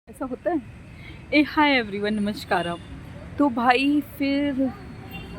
ऐसा होता है। हाय एवरीवन, नमस्कार। तो भाई फिर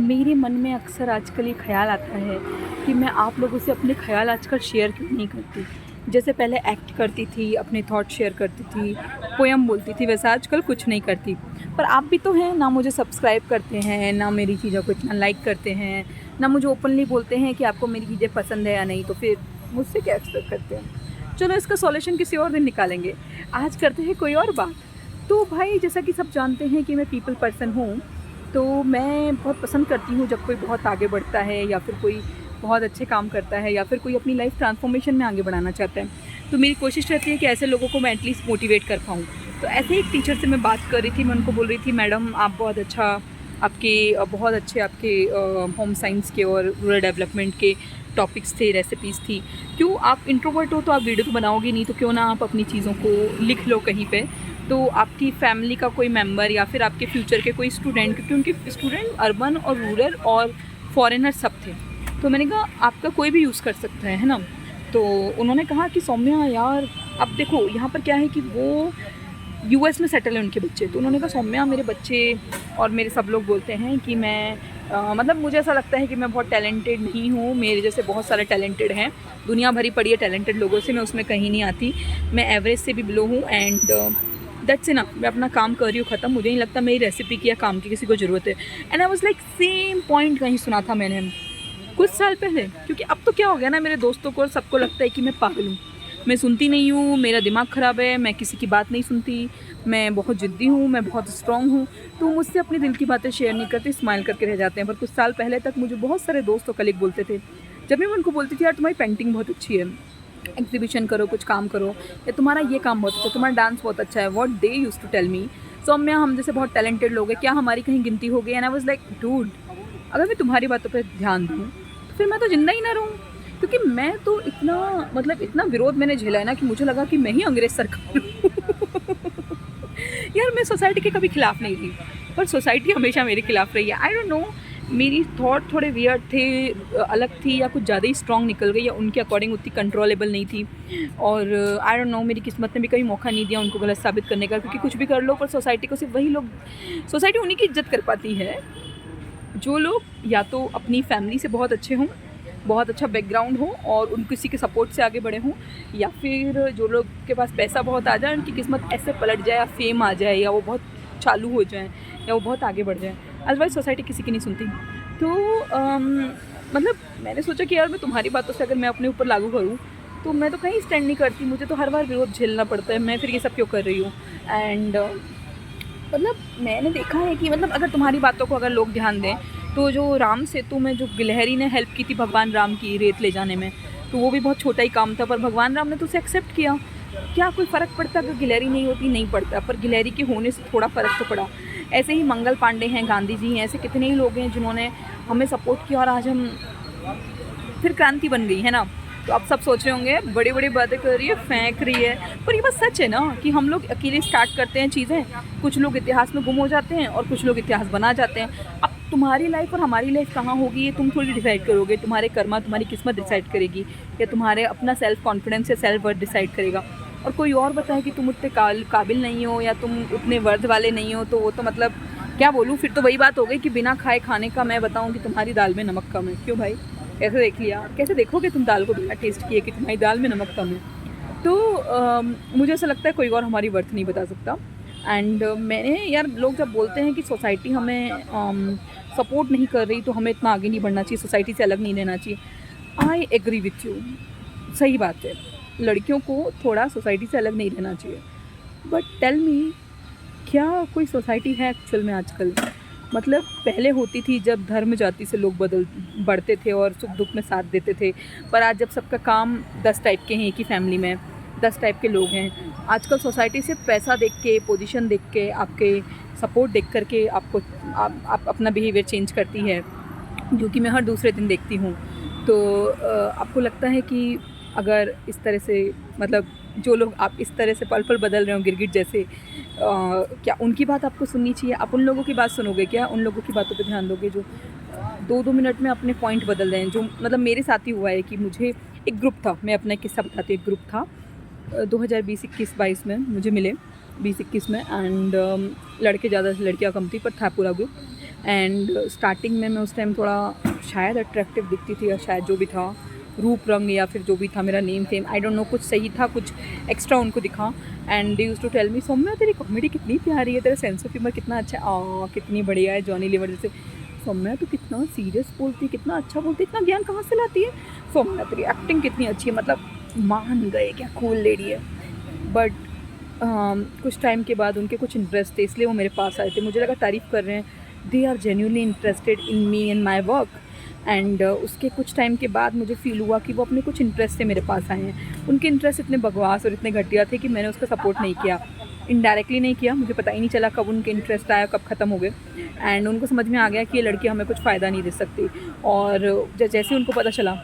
मेरे मन में अक्सर आजकल ये ख्याल आता है कि मैं आप लोगों से अपने ख्याल आजकल शेयर क्यों नहीं करती। जैसे पहले एक्ट करती थी, अपने थॉट शेयर करती थी, पोएम बोलती थी, वैसा आजकल कुछ नहीं करती। पर आप भी तो हैं ना, मुझे सब्सक्राइब करते हैं ना, मेरी चीज़ों को इतना लाइक करते हैं ना, मुझे ओपनली बोलते हैं कि आपको मेरी चीज़ें पसंद है या नहीं। तो फिर मुझसे क्या एक्सपेक्ट करते हैं। चलो इसका सॉल्यूशन किसी और दिन निकालेंगे, आज करते हैं कोई और बात। तो भाई जैसा कि सब जानते हैं कि मैं पीपल पर्सन हूँ, तो मैं बहुत पसंद करती हूँ जब कोई बहुत आगे बढ़ता है या फिर कोई बहुत अच्छे काम करता है या फिर कोई अपनी लाइफ ट्रांसफॉर्मेशन में आगे बढ़ाना चाहता है। तो मेरी कोशिश रहती है कि ऐसे लोगों को मैं एटलीस्ट मोटिवेट कर पाऊँ। तो ऐसे ही एक टीचर से मैं बात कर रही थी, मैं उनको बोल रही थी, मैडम आप बहुत अच्छा, आपके बहुत अच्छे आपके होम साइंस के और रूरल डेवलपमेंट के टॉपिक्स थे, रेसिपीज़ थी। क्यों आप इंट्रोवर्ट हो तो आप वीडियो तो बनाओगे नहीं, तो क्यों ना आप अपनी चीज़ों को लिख लो कहीं पे। तो आपकी फैमिली का कोई मेंबर या फिर आपके फ्यूचर के कोई स्टूडेंट, क्योंकि उनके स्टूडेंट अर्बन और रूरल और फॉरेनर सब थे। तो मैंने कहा आपका कोई भी यूज़ कर सकता है ना। तो उन्होंने कहा कि सौम्या यार, अब देखो यहाँ पर क्या है कि वो यूएस में सेटल है उनके बच्चे। तो उन्होंने कहा सौम्या मेरे बच्चे और मेरे सब लोग बोलते हैं कि मैं मतलब मुझे ऐसा लगता है कि मैं बहुत टैलेंटेड नहीं हूँ, मेरे जैसे बहुत सारे टैलेंटेड हैं, दुनिया भरी पड़ी है टैलेंटेड लोगों से, मैं उसमें कहीं नहीं आती, मैं एवरेज से भी बिलो हूँ एंड दैट्स इनफ। मैं अपना काम कर रही हूँ, ख़त्म। मुझे नहीं लगता मेरी रेसिपी की या काम की किसी को ज़रूरत है। And I was like same point कहीं सुना था मैंने कुछ साल पहले। क्योंकि अब तो क्या हो गया ना, मेरे दोस्तों को और सबको लगता है कि मैं पागल हूँ, मैं सुनती नहीं हूँ, मेरा दिमाग ख़राब है, मैं किसी की बात नहीं सुनती, मैं बहुत ज़िद्दी हूँ, मैं बहुत स्ट्रॉन्ग हूँ। तो मुझसे अपने दिल की बातें शेयर नहीं करते, स्माइल करके रह जाते हैं। पर कुछ साल पहले तक मुझे बहुत सारे दोस्त और कलीग बोलते थे, जब भी मैं उनको बोलती थी यार तुम्हारी पेंटिंग बहुत अच्छी है, एग्जीबिशन करो, कुछ काम करो, या तुम्हारा ये काम बहुत अच्छा है, तुम्हारा डांस बहुत अच्छा है। What they used to tell me, Saumya हम जैसे बहुत टैलेंटेड लोग हैं, क्या हमारी कहीं गिनती हो गई। And I was like dude, अगर मैं तुम्हारी बातों पर ध्यान दूँ तो फिर मैं तो जिंदा ही ना रहूँ। क्योंकि मैं तो इतना मतलब इतना विरोध मैंने झेला है ना कि मुझे लगा कि मैं ही अंग्रेज सरकार हूँ। यार मैं सोसाइटी के कभी खिलाफ नहीं थी, पर सोसाइटी हमेशा मेरे खिलाफ रही है। आई डोंट नो, मेरी थॉट थोड़े वियर्ड थे, अलग थी, या कुछ ज़्यादा ही स्ट्रॉन्ग निकल गई, या उनके अकॉर्डिंग उतनी कंट्रोलेबल नहीं थी। और आई डोंट नो, मेरी किस्मत ने भी कभी मौका नहीं दिया उनको गलत साबित करने का। क्योंकि कुछ भी कर लो पर सोसाइटी को सिर्फ वही लोग, सोसाइटी उन्हीं की इज्जत कर पाती है जो लोग या तो अपनी फैमिली से बहुत अच्छे हों, बहुत अच्छा बैकग्राउंड हो और उन किसी के सपोर्ट से आगे बढ़े हों, या फिर जो लोग के पास पैसा बहुत आ जाए, उनकी किस्मत ऐसे पलट जाए, या फेम आ जाए, या वो बहुत चालू हो जाए, या वो बहुत आगे बढ़ जाए। अदरवाइज सोसाइटी किसी की नहीं सुनती। तो मतलब मैंने सोचा कि यार मैं तुम्हारी बातों से अगर मैं अपने ऊपर लागू करूँ तो मैं तो कहीं स्टैंड नहीं करती, मुझे तो हर बार विरोध झेलना पड़ता है, मैं फिर ये सब क्यों कर रही हूँ। एंड मतलब मैंने देखा है कि मतलब अगर तुम्हारी बातों को अगर लोग ध्यान दें, तो जो राम सेतु में जो गिलहरी ने हेल्प की थी भगवान राम की रेत ले जाने में, तो वो भी बहुत छोटा ही काम था, पर भगवान राम ने तो उसे एक्सेप्ट किया। क्या कोई फ़र्क पड़ता अगर गिलहरी नहीं होती? नहीं पड़ता, पर गिलहरी के होने से थोड़ा फ़र्क तो पड़ा। ऐसे ही मंगल पांडे हैं, गांधी जी हैं, ऐसे कितने ही लोग हैं जिन्होंने हमें सपोर्ट किया और आज हम फिर क्रांति बन गई है ना। तो आप सब सोच रहे होंगे बड़ी बड़ी बातें कर रही है, फेंक रही है, पर ये बस सच है ना कि हम लोग अकेले स्टार्ट करते हैं चीज़ें, कुछ लोग इतिहास में गुम हो जाते हैं और कुछ लोग इतिहास बना जाते हैं। अब तुम्हारी लाइफ और हमारी लाइफ कहाँ होगी ये तुम थोड़ी डिसाइड करोगे, तुम्हारे कर्मा तुम्हारी किस्मत डिसाइड करेगी, या तुम्हारे अपना सेल्फ कॉन्फिडेंस या सेल्फ वर्थ डिसाइड करेगा। और कोई और बताए कि तुम उतने काबिल नहीं हो या तुम उतने वर्थ वाले नहीं हो, तो वो तो मतलब क्या बोलूँ, फिर तो वही बात हो गई कि बिना खाए खाने का मैं बताऊँ कि तुम्हारी दाल में नमक कम है। क्यों भाई, कैसे देख लिया, कैसे देखोगे तुम दाल को बिना टेस्ट किए कि तुम्हारी दाल में नमक कम है। तो मुझे ऐसा लगता है कोई और हमारी वर्थ नहीं बता सकता। एंड मैंने यार, लोग जब बोलते हैं कि सोसाइटी हमें सपोर्ट नहीं कर रही तो हमें इतना आगे नहीं बढ़ना चाहिए, सोसाइटी से अलग नहीं रहना चाहिए, आई एग्री विथ यू, सही बात है, लड़कियों को थोड़ा सोसाइटी से अलग नहीं रहना चाहिए। बट टेल मी, क्या कोई सोसाइटी है एक्चुअल में आजकल? मतलब पहले होती थी जब धर्म जाति से लोग बढ़ते थे और सुख दुख में साथ देते थे, पर आज जब सबका काम 10 टाइप के हैं, एक ही फैमिली में 10 टाइप के लोग हैं। आजकल सोसाइटी से पैसा देख के, पोजीशन देख के, आपके सपोर्ट देख करके आपको आप अपना बिहेवियर चेंज करती है, जो कि मैं हर दूसरे दिन देखती हूँ। तो आपको लगता है कि अगर इस तरह से मतलब जो लोग आप इस तरह से पल पल बदल रहे हो गिरगिट जैसे, क्या उनकी बात आपको सुननी चाहिए? आप उन लोगों की बात सुनोगे क्या? उन लोगों की बातों पे ध्यान दोगे जो 2-2 मिनट में अपने पॉइंट बदल रहे हैं? जो मतलब मेरे साथ ही हुआ है कि मुझे एक ग्रुप था, मैं अपना किस्सा बताती हूँ। एक ग्रुप था 2020, 21, 22 में मुझे मिले 20-21 में। एंड लड़के ज़्यादा से लड़कियाँ कम थी, पर था पूरा ग्रुप। एंड स्टार्टिंग में मैं उस टाइम थोड़ा शायद अट्रैक्टिव दिखती थी, या शायद जो भी था, रूप रंग या फिर जो भी था, मेरा name fame I don't know, कुछ सही था, कुछ एक्स्ट्रा उनको दिखा। And they used to tell me, Saumya तेरी कॉमेडी कितनी प्यारी है, तेरा सेंस ऑफ ह्यूमर कितना अच्छा है, कितनी बढ़िया है, जॉनी लीवर जैसे। सौम्या तो कितना सीरियस बोलती है, कितना अच्छा बोलती है, इतना ज्ञान कहाँ से लाती है। सौम्या तेरी एक्टिंग कितनी अच्छी है, मतलब मान गए क्या कूल लेडी है। बट कुछ टाइम के बाद उनके कुछ इंटरेस्ट थे, इसलिए वो मेरे पास आए थे। मुझे लगा तारीफ़ कर रहे हैं, they are genuinely interested in me and my work. And उसके कुछ टाइम के बाद मुझे फ़ील हुआ कि वो अपने कुछ इंटरेस्ट से मेरे पास आए हैं। उनके इंटरेस्ट इतने बकवास और इतने घटिया थे कि मैंने उसका सपोर्ट नहीं किया, इनडायरेक्टली नहीं किया। मुझे पता ही नहीं चला कब उनके इंटरेस्ट आया, कब ख़त्म हो गए। एंड उनको समझ में आ गया कि ये लड़की हमें कुछ फ़ायदा नहीं दे सकती। और जैसे उनको पता चला,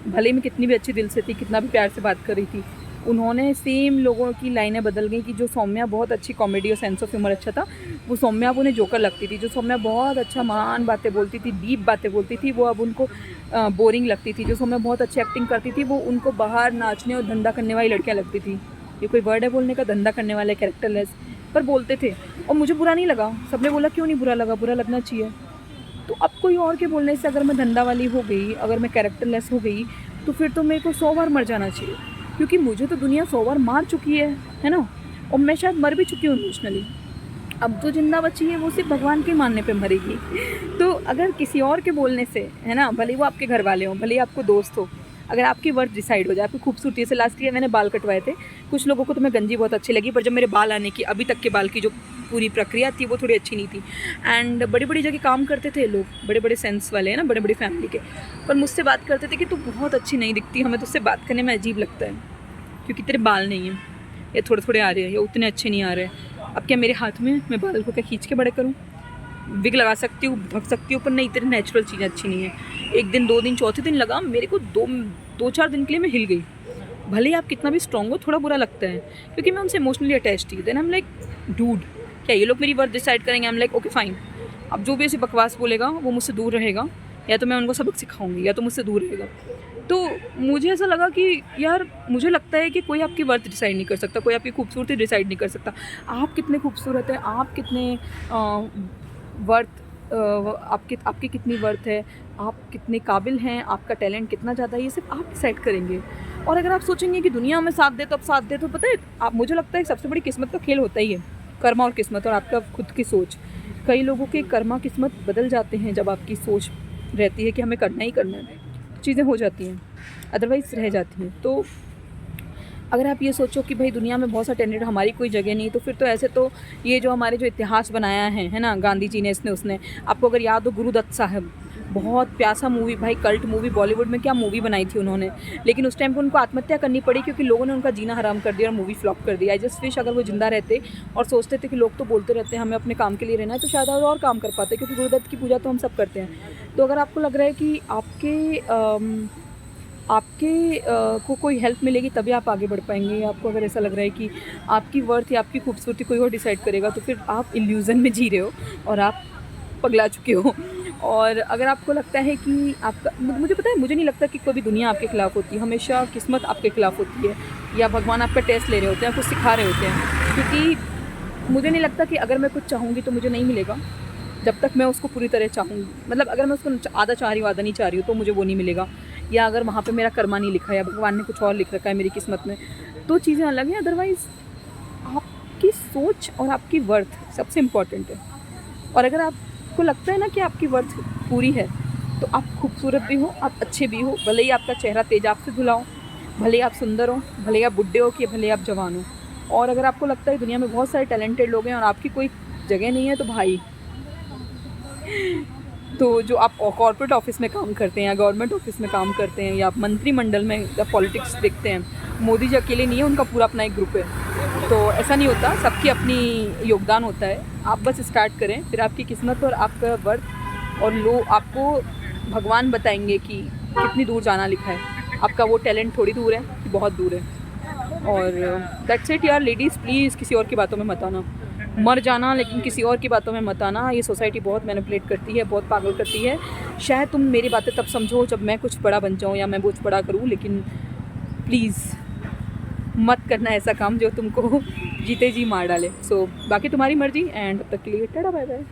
भले मैं कितनी भी अच्छी दिल से थी, कितना भी प्यार से बात कर रही थी, उन्होंने सेम लोगों की लाइनें बदल गई कि जो सौम्या बहुत अच्छी कॉमेडी और सेंस ऑफ ह्यूमर अच्छा था, वो सौम्या अब उन्हें जोकर लगती थी। जो सौम्या बहुत अच्छा महान बातें बोलती थी, डीप बातें बोलती थी, वो अब उनको बोरिंग लगती थी। जो सौम्या बहुत अच्छी एक्टिंग करती थी, वो उनको बाहर नाचने और धंधा करने वाली लड़कियाँ लगती थी। ये कोई वर्ड है बोलने का, धंधा करने वाले, कैरेक्टरलेस, पर बोलते थे। और मुझे बुरा नहीं लगा। सबने बोला क्यों नहीं बुरा लगा, बुरा लगना चाहिए। तो अब कोई और के बोलने से अगर मैं धंधा वाली हो गई, अगर मैं कैरेक्टरलेस हो गई, तो फिर तो मेरे को 100 बार मर जाना चाहिए, क्योंकि मुझे तो दुनिया 100 बार मार चुकी है ना। और मैं शायद मर भी चुकी हूँ इमोशनली। अब जो जिंदा बची है वो सिर्फ भगवान के मानने पे मरेगी। तो अगर किसी और के बोलने से, है ना, भले वो आपके घर वाले हों, भले आपको दोस्त हो, अगर आपकी वर्थ डिसाइड हो जाए, आपकी खूबसूरती से। लास्ट ईयर मैंने बाल कटवाए थे, कुछ लोगों को तो मैं गंजी बहुत अच्छी लगी, पर जब मेरे बाल आने की, अभी तक के बाल की जो पूरी प्रक्रिया थी, वो थोड़ी अच्छी नहीं थी। एंड बड़ी बड़ी जगह काम करते थे लोग, बड़े बड़े सेंस वाले, हैं ना, बड़े बड़े फैमिली के, पर मुझसे बात करते थे कि तू बहुत अच्छी नहीं दिखती, हमें तुझसे बात करने में अजीब लगता है, क्योंकि तेरे बाल नहीं हैं, या थोड़े थोड़े आ रहे हैं, या उतने अच्छे नहीं आ रहे हैं। अब क्या मेरे हाथ में, मैं बाल को क्या खींच के बड़े करूँ? विग लगा सकती हूँ, ढक सकती हूँ, पर नहीं, तेरी नेचुरल चीज़ें अच्छी नहीं है। एक दिन, 2 दिन, चौथे दिन लगा मेरे को, 2-4 दिन के लिए मैं हिल गई। भले ही आप कितना भी स्ट्रॉन्ग हो, थोड़ा बुरा लगता है, क्योंकि मैं उनसे इमोशनली अटैच थी। Then I am like dude, क्या ये लोग मेरी वर्थ डिसाइड करेंगे? I am like okay fine, अब जो भी ऐसे बकवास बोलेगा वो मुझसे दूर रहेगा, या तो मैं उनको सबक सिखाऊंगी, या तो मुझसे दूर रहेगा। तो मुझे ऐसा लगा कि यार, मुझे लगता है कि कोई आपकी वर्थ डिसाइड नहीं कर सकता, कोई आपकी खूबसूरती डिसाइड नहीं कर सकता। आप कितने खूबसूरत हैं, आप कितने वर्थ, आपकी कितनी वर्थ है, आप कितने काबिल हैं, आपका टैलेंट कितना ज़्यादा है, ये सिर्फ आप डिसाइड करेंगे। और अगर आप सोचेंगे कि दुनिया में साथ दे तो अब साथ दे, तो पता है आप, मुझे लगता है सबसे बड़ी किस्मत का खेल होता ही है, कर्मा और किस्मत, और आपका खुद की सोच। कई लोगों के कर्मा किस्मत बदल जाते हैं जब आपकी सोच रहती है कि हमें करना ही करना है, चीज़ें हो जाती हैं, अदरवाइज़ रह जाती हैं। तो अगर आप ये सोचो कि भाई दुनिया में बहुत सा टैलेंट, हमारी कोई जगह नहीं, तो फिर तो ऐसे तो ये जो हमारे जो इतिहास बनाया है ना, गांधी जी ने, इसने उसने, आपको अगर याद हो, गुरुदत्त साहब, बहुत प्यासा मूवी, भाई कल्ट मूवी, बॉलीवुड में क्या मूवी बनाई थी उन्होंने, लेकिन उस टाइम पर उनको आत्महत्या करनी पड़ी क्योंकि लोगों ने उनका जीना हराम कर दिया और मूवी फ्लॉप कर दी। आई जस्ट विश अगर वो जिंदा रहते और सोचते थे कि लोग तो बोलते रहते हैं हमें अपने काम के लिए रहना है, तो शायद और काम कर पाते, क्योंकि गुरुदत्त की पूजा तो हम सब करते हैं। तो अगर आपको लग रहा है कि आपके को कोई हेल्प मिलेगी तभी आप आगे बढ़ पाएंगे, आपको अगर ऐसा लग रहा है कि आपकी वर्थ या आपकी खूबसूरती कोई और डिसाइड करेगा, तो फिर आप इल्यूज़न में जी रहे हो और आप पगला चुके हो। और अगर आपको लगता है कि आपका, मुझे पता है, मुझे नहीं लगता कि कोई भी दुनिया आपके खिलाफ़ होती है, हमेशा किस्मत आपके खिलाफ़ होती है, या भगवान आपका टेस्ट ले रहे होते हैं, कुछ सिखा रहे होते हैं। क्योंकि मुझे नहीं लगता कि अगर मैं कुछ चाहूँगी तो मुझे नहीं मिलेगा, जब तक मैं उसको पूरी तरह चाहूँगी। मतलब अगर मैं उसको आधा चाह रही हूँ, आधा नहीं चाह रही हूँ, तो मुझे वो नहीं मिलेगा। या अगर वहाँ पे मेरा कर्मा नहीं लिखा है, या भगवान ने कुछ और लिख रखा है मेरी किस्मत में, तो चीज़ें अलग हैं। अदरवाइज़ आपकी सोच और आपकी वर्थ सबसे इम्पॉर्टेंट है। और अगर आपको लगता है ना कि आपकी वर्थ पूरी है, तो आप खूबसूरत भी हो, आप अच्छे भी हो, भले ही आपका चेहरा तेजाब से धुला हो, भले ही आप सुंदर हो, भले ही आप बुढ़े हो, कि भले ही आप जवान हो। और अगर आपको लगता है दुनिया में बहुत सारे टैलेंटेड लोग हैं और आपकी कोई जगह नहीं है, तो भाई, तो जो आप कॉर्पोरेट ऑफिस में काम करते हैं, या गवर्नमेंट ऑफिस में काम करते हैं, या आप मंत्रिमंडल में या पॉलिटिक्स देखते हैं, मोदी जी अकेले नहीं है, उनका पूरा अपना एक ग्रुप है। तो ऐसा नहीं होता, सबकी अपनी योगदान होता है। आप बस स्टार्ट करें, फिर आपकी किस्मत और आपका वर्थ और लोग आपको भगवान बताएंगे कि कितनी दूर जाना लिखा है। आपका वो टैलेंट थोड़ी दूर है कि बहुत दूर है। और दैट्स इट यार। लेडीज़ प्लीज़ किसी और की बातों में मत आना, मर जाना लेकिन किसी और की बातों में मत आना। ये सोसाइटी बहुत मैनिपुलेट करती है, बहुत पागल करती है। शायद तुम मेरी बातें तब समझो जब मैं कुछ बड़ा बन जाऊँ या मैं कुछ बड़ा करूँ, लेकिन प्लीज़ मत करना ऐसा काम जो तुमको जीते जी मार डाले। सो बाकी तुम्हारी मर्जी, एंड तब तक के लिए टाटा बाय बाय।